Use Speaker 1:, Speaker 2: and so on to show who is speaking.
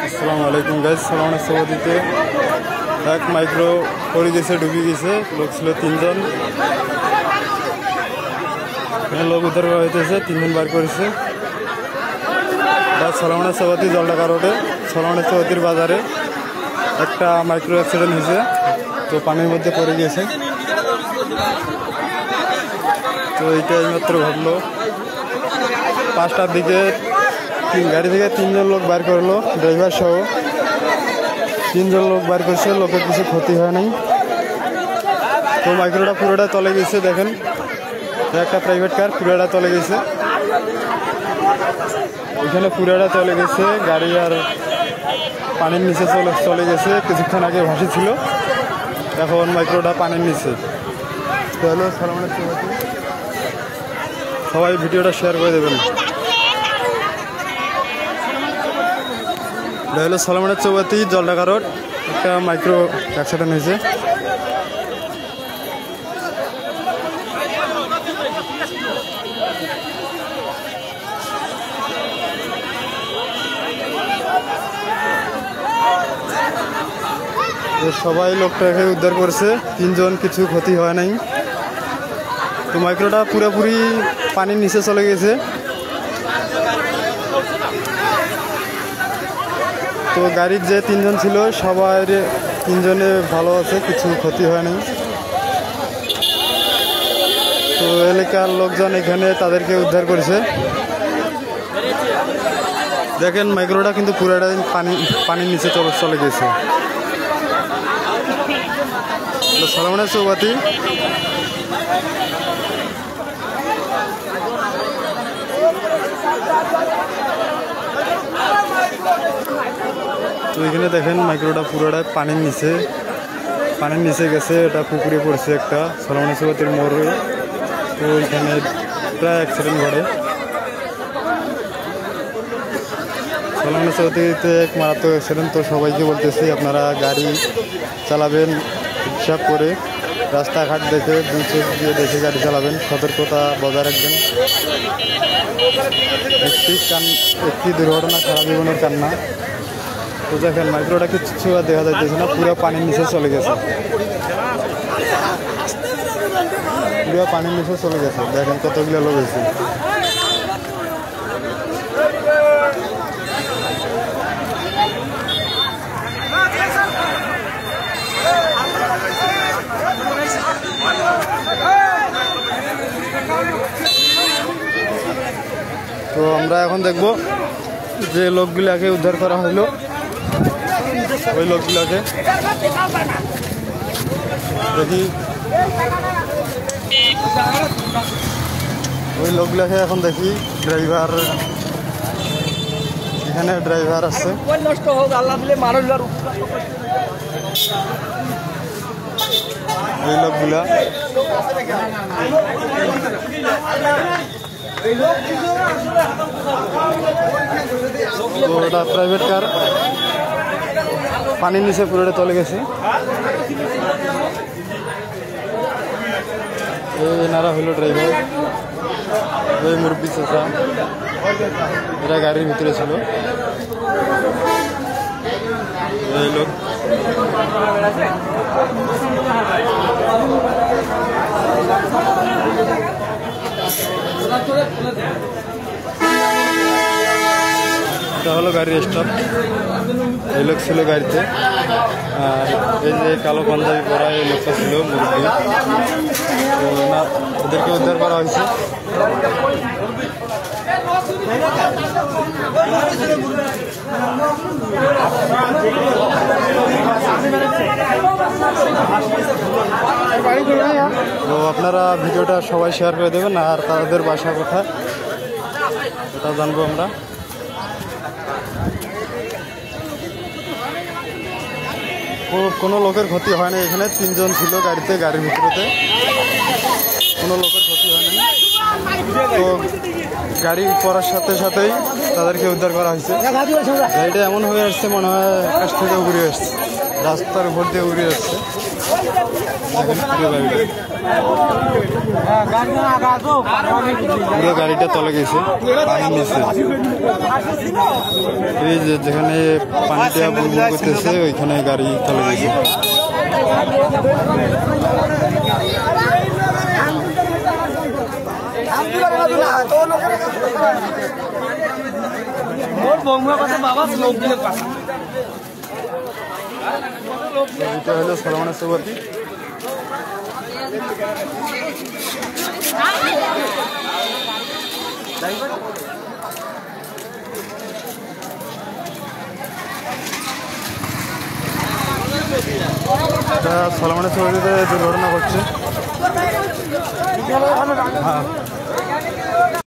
Speaker 1: আসসালামু আলাইকুম গাইস। সালামানের সভাপতিতে এক মাইক্রো পড়ে গেছে, ডুবে গেছে। লোক ছিল 3 জন। লোক উদ্ধার করা হইতেছে, 3 জন বার করেছে। সালামানের সভাপতি জলঢাকা রোডে সালামানের সভাপতির বাজারে একটা মাইক্রো অ্যাক্সিডেন্ট হয়েছে, তো পানির মধ্যে পড়ে গিয়েছে। তো এইটা এইমাত্র ঘটলো। 5টার দিকে গাড়ি থেকে 3 জন লোক বার করলো, ড্রাইভার সহ 3 জন লোক বার করছে। লোকের কিছু ক্ষতি হয় নাই। তো মাইক্রোটা পুরোটা তলে গেছে। দেখেন, একটা প্রাইভেট কার পুরোটা তলে গেছে। ওইখানে পুরোটা তলে গেছে। গাড়ি আর পানির নিচে চলে গেছে। কিছুক্ষণ আগে ভাসি ছিল, এখন মাইক্রোটা পানির নিচে। তো হলো সালামানের সভাপতি, সবাই ভিডিওটা শেয়ার করে দেবেন। হলো সালামানের সভাপতি জলঢাকা রোড, একটা মাইক্রো অ্যাক্সিডেন্ট হয়েছে। সবাই লোকটাকে উদ্ধার করছে, 3 জন কিছু ক্ষতি হয় নাই। তো মাইক্রোটা পুরোপুরি পানির নিচে চলে গেছে। তো গাড়ির যে 3 জন ছিল সবাই 3 জনে ভালো আছে, কিছু ক্ষতি হয় নাই। তো এলাকার লোকজন এখানে তাদেরকে উদ্ধার করেছে। দেখেন, মাইক্রোটা কিন্তু পুরোটা পানির নিচে চলে গেছে। সালামানের সভাপতি তো এখানে দেখেন মাইক্রোটা পুরোটা পানির নিচে গেছে। এটা পুকুরে পড়ছে একটা সালামানের সভাপতির মোড়ে। তো এখানে প্রায় অ্যাক্সিডেন্ট ঘটে। সালামানের সভাপতিতে এক মারাত্মক অ্যাক্সিডেন্ট। তো সবাইকে বলতেছি, আপনারা গাড়ি চালাবেন হিসাব করে, রাস্তাঘাট দেখে, দুই চোখ দিয়ে দেখে গাড়ি চালাবেন, সতর্কতা বজায় রাখবেন। একটি দুর্ঘটনা সারা জীবনের কান্না। তো দেখেন, মাইক্রোটা কিচ্ছু আর দেখা যাইতেছে না, পুরো পানির নিচে চলে গেছে। পুরো পানির নিচে চলে গেছে। দেখেন কতগুলো লোক হয়েছে। তো আমরা এখন দেখব যে লোকগুলাকে উদ্ধার করা হইলো, ওই লোকগুলাকে দেখি। ওই লোকগুলাকে এখন দেখি। ড্রাইভার, এখানে ড্রাইভার আছে। ওই লোকগুলা ওটা প্রাইভেট কার পানির নিচে পুরোটা চলে গেছে। এনারা হইল ড্রাইভার, ওই মুরব্বী চাচা, এরা গাড়ির ভিতরে ছিল। এই লোক এটা হলো গাড়ির স্টাফ। এই লোক ছিল গাড়িতে। আর এই যে কালো পাঞ্জাবি পরা এই লোকটা ছিল মুরব্বী। তো ওদেরকে উদ্ধার করা হয়েছে। তো আপনারা ভিডিওটা সবাই শেয়ার করে দেবেন, আর তাদের বাসা কোথায় এটা জানবো আমরা। কোনো লোকের ক্ষতি হয় না। এখানে 3 জন ছিল গাড়িতে, গাড়ির ভিতরেতে কোনো লোকের ক্ষতি হয় নাই। তো গাড়ি পড়ার সাথে সাথেই তাদেরকে উদ্ধার করা হয়েছে। গাড়িটা এমন হয়ে আসছে, মনে হয় আকাশ থেকে উড়ে আসছে, রাস্তার উপর দিয়ে উড়ে আসছে। পুরো গাড়িটা তলে গেছে, পানি নিচে। এই যে যেখানে পানিটা বুলবুল করতেছে ওইখানে গাড়ি তলে গেছে। এটা হলো সলমনের সুবর্তি। সলমনের সুবর্তিতে দুর্ঘটনা ঘটছে।